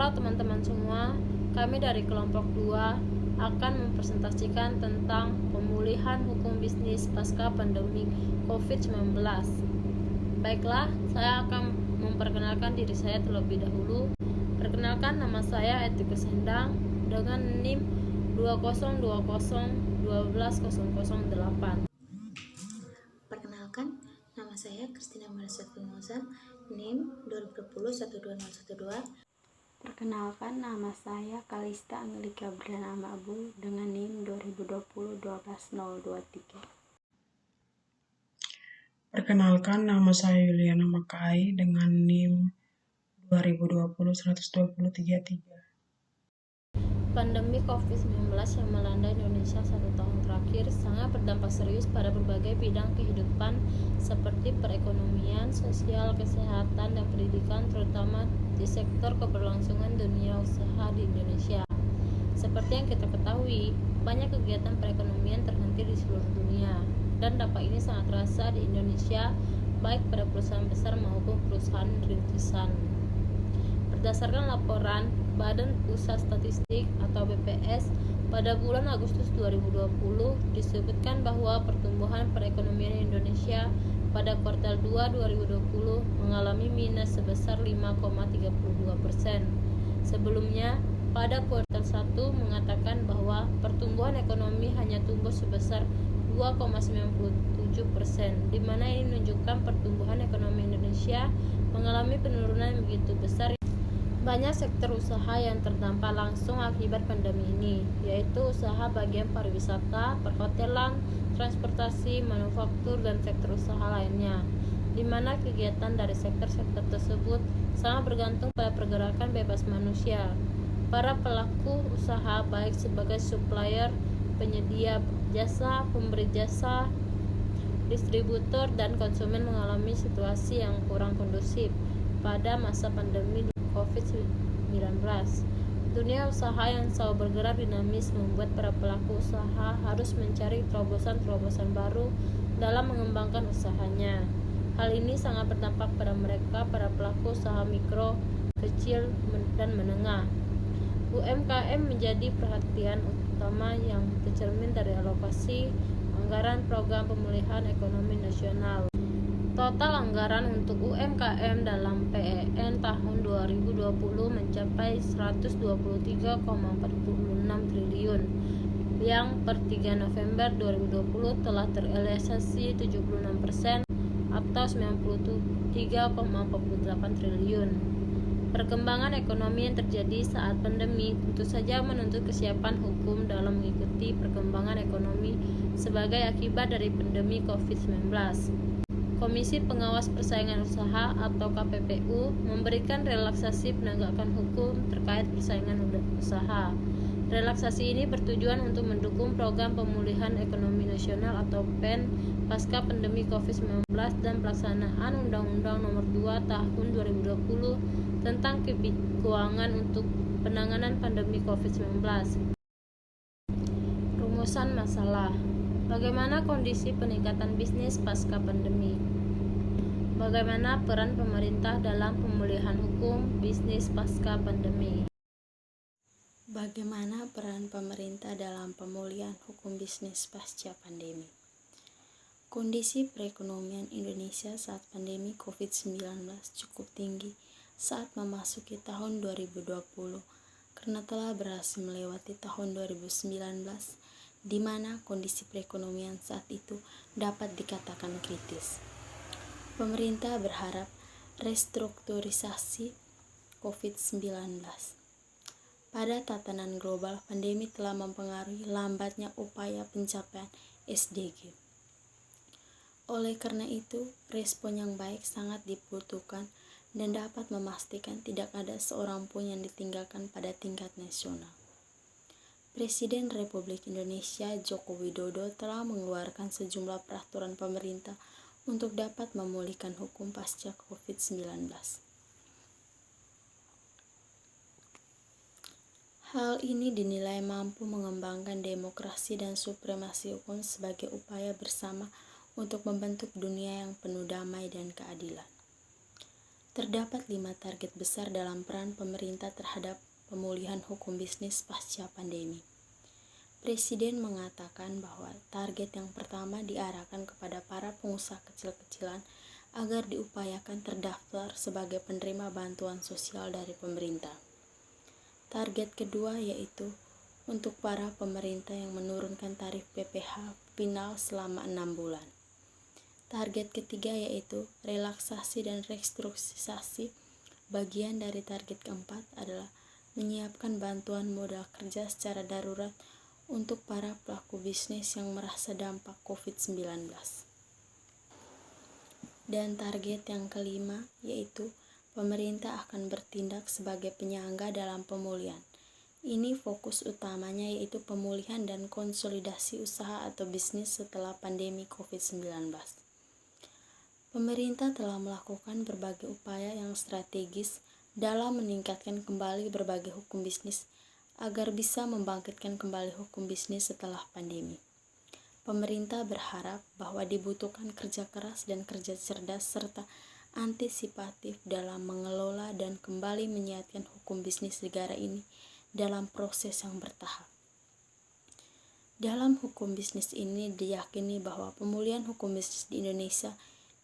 Halo teman-teman semua, kami dari kelompok 2 akan mempresentasikan tentang pemulihan hukum bisnis pasca pandemi COVID-19. Baiklah, saya akan memperkenalkan diri saya terlebih dahulu. Perkenalkan, nama saya Etikus Hendang dengan NIM 202012008. Perkenalkan, nama saya Kristina Marisa Fimosa, NIM 2020-12012. Perkenalkan, nama saya Kalista Angelika Bernama Abu dengan NIM 2020-12023. Perkenalkan, nama saya Yuliana Makai dengan NIM 2020-12033. Pandemi COVID-19 yang melanda Indonesia 1 tahun terakhir sangat berdampak serius pada berbagai bidang kehidupan seperti perekonomian, sosial, kesehatan, dan pendidikan, terutama di sektor keberlangsungan dunia usaha di Indonesia. Seperti yang kita ketahui, banyak kegiatan perekonomian terhenti di seluruh dunia, dan dampak ini sangat terasa di Indonesia, baik pada perusahaan besar maupun perusahaan rintisan. Berdasarkan laporan Badan Pusat Statistik atau BPS, pada bulan Agustus 2020 disebutkan bahwa pertumbuhan perekonomian Indonesia pada kuartal 2 2020 mengalami minus sebesar 5,32%. Sebelumnya, pada kuartal 1 mengatakan bahwa pertumbuhan ekonomi hanya tumbuh sebesar 2,97%, di mana ini menunjukkan pertumbuhan ekonomi Indonesia mengalami penurunan yang begitu besar. Banyak sektor usaha yang terdampak langsung akibat pandemi ini, yaitu usaha bagian pariwisata, perhotelan, transportasi, manufaktur, dan sektor usaha lainnya, di mana kegiatan dari sektor-sektor tersebut sangat bergantung pada pergerakan bebas manusia. Para pelaku usaha baik sebagai supplier, penyedia jasa, pemberi jasa, distributor, dan konsumen mengalami situasi yang kurang kondusif pada masa pandemi COVID-19. Dunia usaha yang selalu bergerak dinamis membuat para pelaku usaha harus mencari terobosan-terobosan baru dalam mengembangkan usahanya. Hal ini sangat berdampak pada mereka, para pelaku usaha mikro, kecil, dan menengah. UMKM menjadi perhatian utama yang tercermin dari alokasi anggaran program pemulihan ekonomi nasional. Total anggaran untuk UMKM dalam PEN tahun 2020 mencapai 123,46 triliun, yang per 3 November 2020 telah terrealisasi 76% atau 93,48 triliun. Perkembangan ekonomi yang terjadi saat pandemi tentu saja menuntut kesiapan hukum dalam mengikuti perkembangan ekonomi sebagai akibat dari pandemi COVID-19. Komisi Pengawas Persaingan Usaha atau KPPU memberikan relaksasi penegakan hukum terkait persaingan usaha. Relaksasi ini bertujuan untuk mendukung program pemulihan ekonomi nasional atau PEN pasca pandemi COVID-19 dan pelaksanaan Undang-Undang Nomor 2 Tahun 2020 tentang keuangan untuk penanganan pandemi COVID-19. Rumusan masalah. Bagaimana kondisi peningkatan bisnis pasca pandemi? Bagaimana peran pemerintah dalam pemulihan hukum bisnis pasca pandemi? Bagaimana peran pemerintah dalam pemulihan hukum bisnis pasca pandemi? Kondisi perekonomian Indonesia saat pandemi COVID-19 cukup tinggi saat memasuki tahun 2020 karena telah berhasil melewati tahun 2019, di mana kondisi perekonomian saat itu dapat dikatakan kritis. Pemerintah berharap restrukturisasi COVID-19. Pada tatanan global, pandemi telah mempengaruhi lambatnya upaya pencapaian SDG. Oleh karena itu, respon yang baik sangat dibutuhkan dan dapat memastikan tidak ada seorang pun yang ditinggalkan pada tingkat nasional. Presiden Republik Indonesia Joko Widodo telah mengeluarkan sejumlah peraturan pemerintah untuk dapat memulihkan hukum pasca COVID-19. Hal ini dinilai mampu mengembangkan demokrasi dan supremasi hukum sebagai upaya bersama untuk membentuk dunia yang penuh damai dan keadilan. Terdapat 5 target besar dalam peran pemerintah terhadap pemulihan hukum bisnis pasca pandemi. Presiden mengatakan bahwa target yang pertama diarahkan kepada para pengusaha kecil-kecilan agar diupayakan terdaftar sebagai penerima bantuan sosial dari pemerintah. Target kedua yaitu untuk para pemerintah yang menurunkan tarif PPh final selama 6 bulan. Target ketiga yaitu relaksasi dan restrukturisasi. Bagian dari target keempat adalah menyiapkan bantuan modal kerja secara darurat untuk para pelaku bisnis yang merasa dampak COVID-19. Dan target yang kelima yaitu pemerintah akan bertindak sebagai penyangga dalam pemulihan. Ini fokus utamanya yaitu pemulihan dan konsolidasi usaha atau bisnis setelah pandemi COVID-19. Pemerintah telah melakukan berbagai upaya yang strategis dalam meningkatkan kembali berbagai hukum bisnis agar bisa membangkitkan kembali hukum bisnis setelah pandemi. Pemerintah berharap bahwa dibutuhkan kerja keras dan kerja cerdas serta antisipatif dalam mengelola dan kembali menyehatkan hukum bisnis negara ini dalam proses yang bertahap. Dalam hukum bisnis ini diyakini bahwa pemulihan hukum bisnis di Indonesia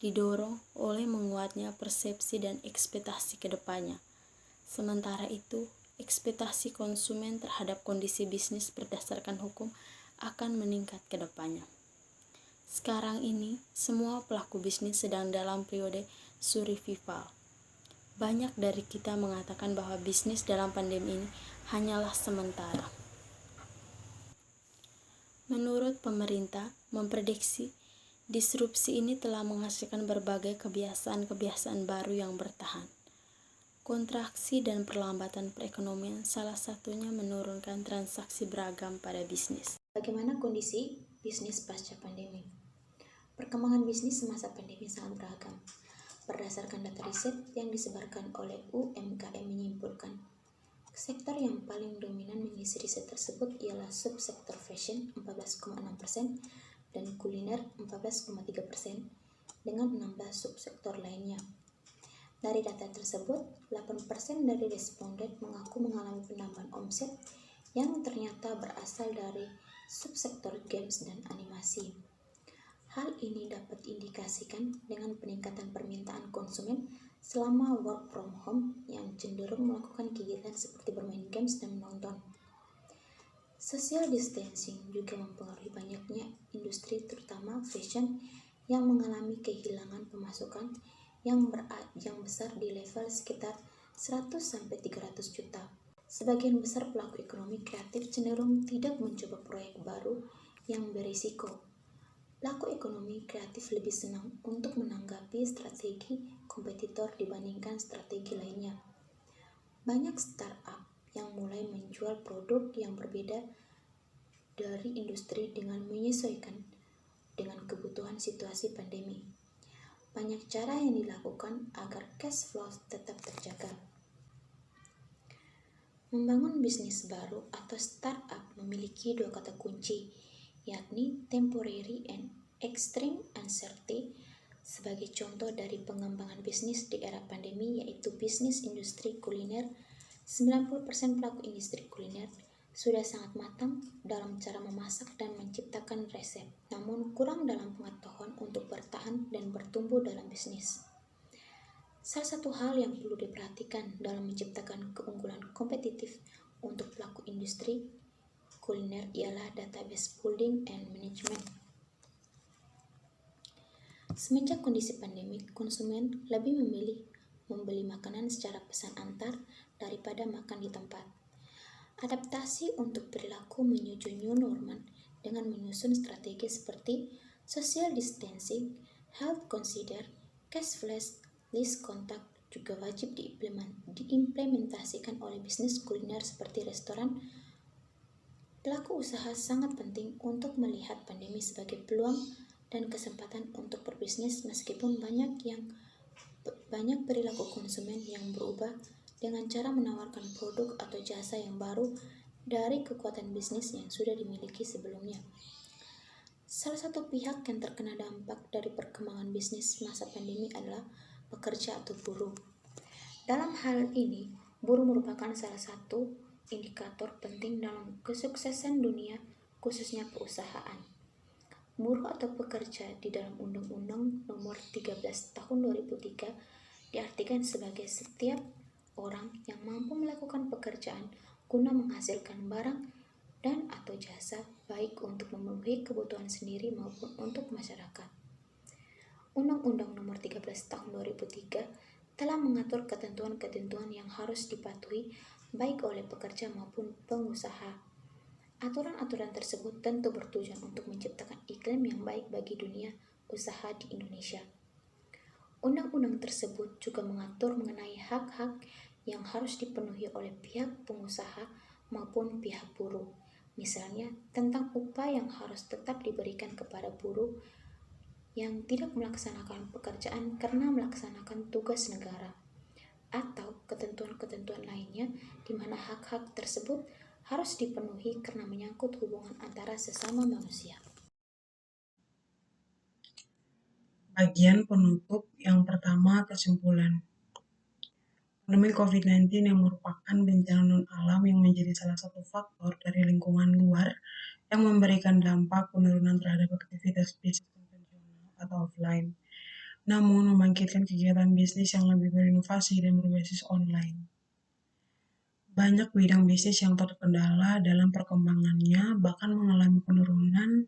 didorong oleh menguatnya persepsi dan ekspektasi ke depannya. Sementara itu, ekspektasi konsumen terhadap kondisi bisnis berdasarkan hukum akan meningkat ke depannya. Sekarang ini, semua pelaku bisnis sedang dalam periode survival. Banyak dari kita mengatakan bahwa bisnis dalam pandemi ini hanyalah sementara. Menurut pemerintah, memprediksi disrupsi ini telah menghasilkan berbagai kebiasaan-kebiasaan baru yang bertahan. Kontraksi dan perlambatan perekonomian salah satunya menurunkan transaksi beragam pada bisnis. Bagaimana kondisi bisnis pasca pandemi? Perkembangan bisnis semasa pandemi sangat beragam. Berdasarkan data riset yang disebarkan oleh UMKM menyimpulkan, sektor yang paling dominan mengisi riset tersebut ialah subsektor fashion 14,6%, dan kuliner 14,3% dengan 16 subsektor lainnya. Dari data tersebut, 8% dari responden mengaku mengalami penambahan omset yang ternyata berasal dari subsektor games dan animasi. Hal ini dapat diindikasikan dengan peningkatan permintaan konsumen selama work from home yang cenderung melakukan kegiatan seperti bermain games dan menonton. Social distancing juga mempengaruhi banyaknya industri terutama fashion yang mengalami kehilangan pemasukan yang besar di level sekitar 100-300 juta. Sebagian besar pelaku ekonomi kreatif cenderung tidak mencoba proyek baru yang berisiko. Pelaku ekonomi kreatif lebih senang untuk menanggapi strategi kompetitor dibandingkan strategi lainnya. Banyak startup yang mulai menjual produk yang berbeda dari industri dengan menyesuaikan dengan kebutuhan situasi pandemi. Banyak cara yang dilakukan agar cash flow tetap terjaga. Membangun bisnis baru atau startup memiliki 2 kata kunci, yakni temporary and extreme uncertainty. Sebagai contoh dari pengembangan bisnis di era pandemi yaitu bisnis industri kuliner, 90% pelaku industri kuliner sudah sangat matang dalam cara memasak dan menciptakan resep, namun kurang dalam pengetahuan untuk bertahan dan bertumbuh dalam bisnis. Salah satu hal yang perlu diperhatikan dalam menciptakan keunggulan kompetitif untuk pelaku industri kuliner ialah database building and management. Semenjak kondisi pandemi, konsumen lebih memilih membeli makanan secara pesan antar daripada makan di tempat. Adaptasi untuk perilaku menuju new normal dengan menyusun strategi seperti social distancing, health consider, cashless, list kontak juga wajib diimplementasikan oleh bisnis kuliner seperti restoran. Pelaku usaha sangat penting untuk melihat pandemi sebagai peluang dan kesempatan untuk berbisnis meskipun banyak perilaku konsumen yang berubah dengan cara menawarkan produk atau jasa yang baru dari kekuatan bisnis yang sudah dimiliki sebelumnya. Salah satu pihak yang terkena dampak dari perkembangan bisnis masa pandemi adalah pekerja atau buruh. Dalam hal ini, buruh merupakan salah satu indikator penting dalam kesuksesan dunia, khususnya perusahaan. Buruh atau pekerja di dalam Undang-Undang Nomor 13 Tahun 2003 diartikan sebagai setiap orang yang mampu melakukan pekerjaan guna menghasilkan barang dan atau jasa baik untuk memenuhi kebutuhan sendiri maupun untuk masyarakat. Undang-Undang Nomor 13 Tahun 2003 telah mengatur ketentuan-ketentuan yang harus dipatuhi baik oleh pekerja maupun pengusaha. Aturan-aturan tersebut tentu bertujuan untuk menciptakan iklim yang baik bagi dunia usaha di Indonesia. Undang-undang tersebut juga mengatur mengenai hak-hak yang harus dipenuhi oleh pihak pengusaha maupun pihak buruh. Misalnya, tentang upah yang harus tetap diberikan kepada buruh yang tidak melaksanakan pekerjaan karena melaksanakan tugas negara, atau ketentuan-ketentuan lainnya di mana hak-hak tersebut harus dipenuhi karena menyangkut hubungan antara sesama manusia. Bagian penutup yang pertama, kesimpulan. Pandemi COVID-19 yang merupakan bencana non-alam yang menjadi salah satu faktor dari lingkungan luar yang memberikan dampak penurunan terhadap aktivitas bisnis konvensional atau offline, namun membangkitkan kegiatan bisnis yang lebih berinovasi dan berbasis online. Banyak bidang bisnis yang terkendala dalam perkembangannya, bahkan mengalami penurunan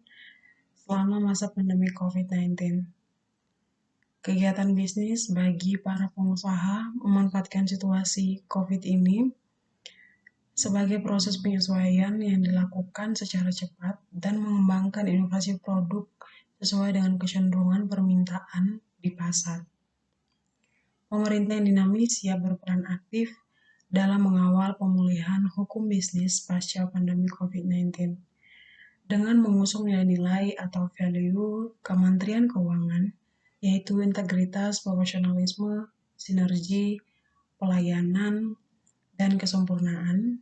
selama masa pandemi COVID-19. Kegiatan bisnis bagi para pengusaha memanfaatkan situasi COVID ini sebagai proses penyesuaian yang dilakukan secara cepat dan mengembangkan inovasi produk sesuai dengan kecenderungan permintaan di pasar. Pemerintah yang dinamis siap berperan aktif dalam mengawal pemulihan hukum bisnis pasca pandemi COVID-19 dengan mengusung nilai-nilai atau value Kementerian Keuangan, yaitu integritas, profesionalisme, sinergi, pelayanan, dan kesempurnaan.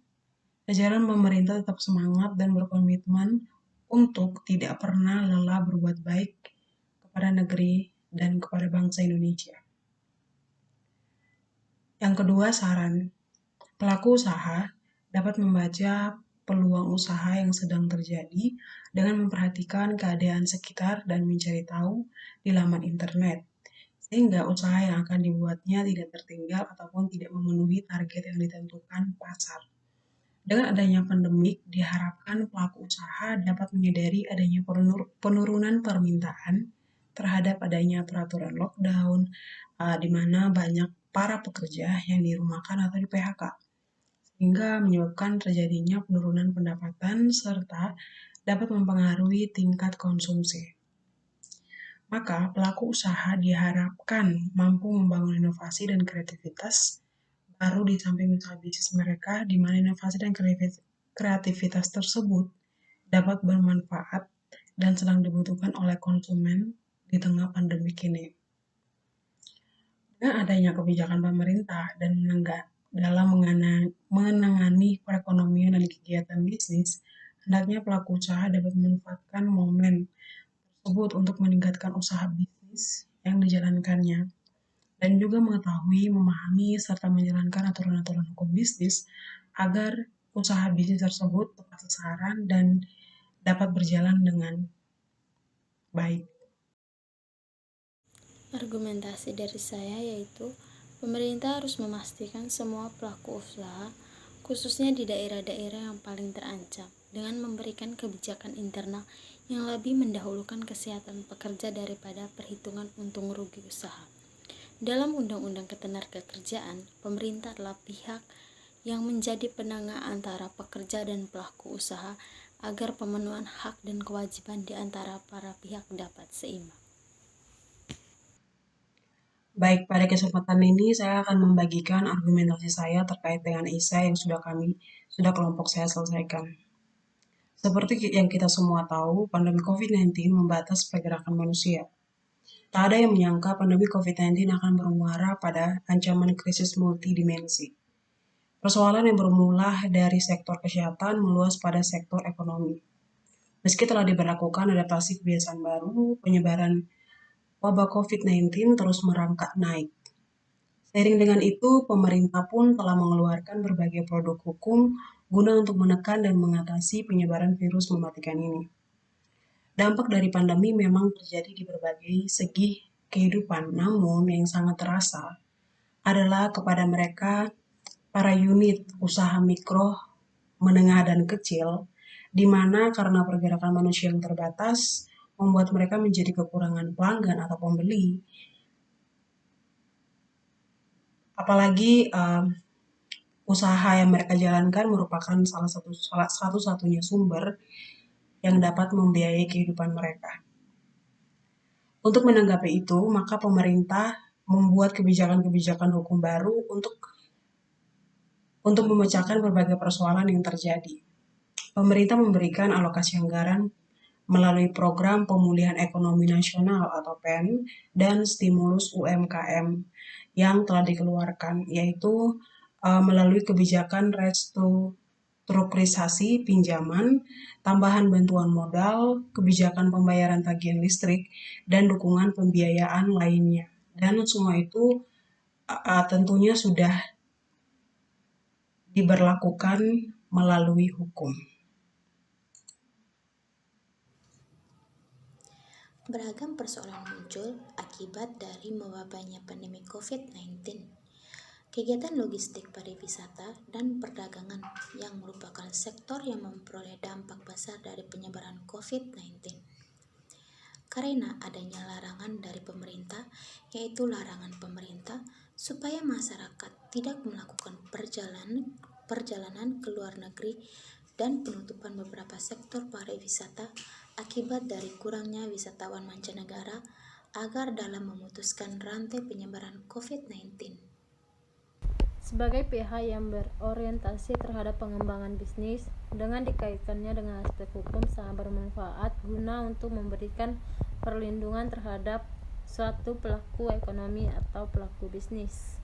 Jajaran pemerintah tetap semangat dan berkomitmen untuk tidak pernah lelah berbuat baik kepada negeri dan kepada bangsa Indonesia. Yang kedua, saran. Pelaku usaha dapat membaca peluang usaha yang sedang terjadi dengan memperhatikan keadaan sekitar dan mencari tahu di laman internet, sehingga usaha yang akan dibuatnya tidak tertinggal ataupun tidak memenuhi target yang ditentukan pasar. Dengan adanya pandemik, diharapkan pelaku usaha dapat menyadari adanya penurunan permintaan terhadap adanya peraturan lockdown, di mana banyak para pekerja yang dirumahkan atau di PHK, sehingga menyebabkan terjadinya penurunan pendapatan serta dapat mempengaruhi tingkat konsumsi. Maka pelaku usaha diharapkan mampu membangun inovasi dan kreativitas baru di samping usaha bisnis mereka, di mana inovasi dan kreativitas tersebut dapat bermanfaat dan sedang dibutuhkan oleh konsumen di tengah pandemi kini. Dengan adanya kebijakan pemerintah dan dalam menangani perekonomian dan kegiatan bisnis, hendaknya pelaku usaha dapat memanfaatkan momen tersebut untuk meningkatkan usaha bisnis yang dijalankannya, dan juga mengetahui, memahami, serta menjalankan aturan-aturan hukum bisnis agar usaha bisnis tersebut tepat sasaran dan dapat berjalan dengan baik. Argumentasi dari saya yaitu pemerintah harus memastikan semua pelaku usaha, khususnya di daerah-daerah yang paling terancam, dengan memberikan kebijakan internal yang lebih mendahulukan kesehatan pekerja daripada perhitungan untung rugi usaha. Dalam Undang-Undang Ketenagakerjaan, pemerintah adalah pihak yang menjadi penengah antara pekerja dan pelaku usaha agar pemenuhan hak dan kewajiban di antara para pihak dapat seimbang. Baik, pada kesempatan ini saya akan membagikan argumentasi saya terkait dengan esai yang sudah kelompok saya selesaikan. Seperti yang kita semua tahu, pandemi COVID-19 membatas pergerakan manusia. Tak ada yang menyangka pandemi COVID-19 akan bermuara pada ancaman krisis multidimensi. Persoalan yang bermula dari sektor kesehatan meluas pada sektor ekonomi. Meski telah diberlakukan adaptasi kebiasaan baru, penyebaran wabah COVID-19 terus merangkak naik. Seiring dengan itu, pemerintah pun telah mengeluarkan berbagai produk hukum guna untuk menekan dan mengatasi penyebaran virus mematikan ini. Dampak dari pandemi memang terjadi di berbagai segi kehidupan, namun yang sangat terasa adalah kepada mereka para unit usaha mikro, menengah, dan kecil, di mana karena pergerakan manusia yang terbatas, membuat mereka menjadi kekurangan pelanggan atau pembeli. Apalagi usaha yang mereka jalankan merupakan satu-satunya sumber yang dapat membiayai kehidupan mereka. Untuk menanggapi itu, maka pemerintah membuat kebijakan-kebijakan hukum baru untuk memecahkan berbagai persoalan yang terjadi. Pemerintah memberikan alokasi anggaran melalui Program Pemulihan Ekonomi Nasional atau PEN dan stimulus UMKM yang telah dikeluarkan, yaitu melalui kebijakan restrukturisasi pinjaman, tambahan bantuan modal, kebijakan pembayaran tagihan listrik, dan dukungan pembiayaan lainnya. Dan semua itu tentunya sudah diberlakukan melalui hukum. Beragam persoalan muncul akibat dari mewabahnya pandemi COVID-19. Kegiatan logistik, pariwisata, dan perdagangan yang merupakan sektor yang memperoleh dampak besar dari penyebaran COVID-19. Karena adanya larangan dari pemerintah, yaitu larangan pemerintah supaya masyarakat tidak melakukan perjalanan ke luar negeri dan penutupan beberapa sektor pariwisata akibat dari kurangnya wisatawan mancanegara agar dalam memutuskan rantai penyebaran COVID-19. Sebagai pihak yang berorientasi terhadap pengembangan bisnis, dengan dikaitkannya dengan aspek hukum sangat bermanfaat guna untuk memberikan perlindungan terhadap suatu pelaku ekonomi atau pelaku bisnis.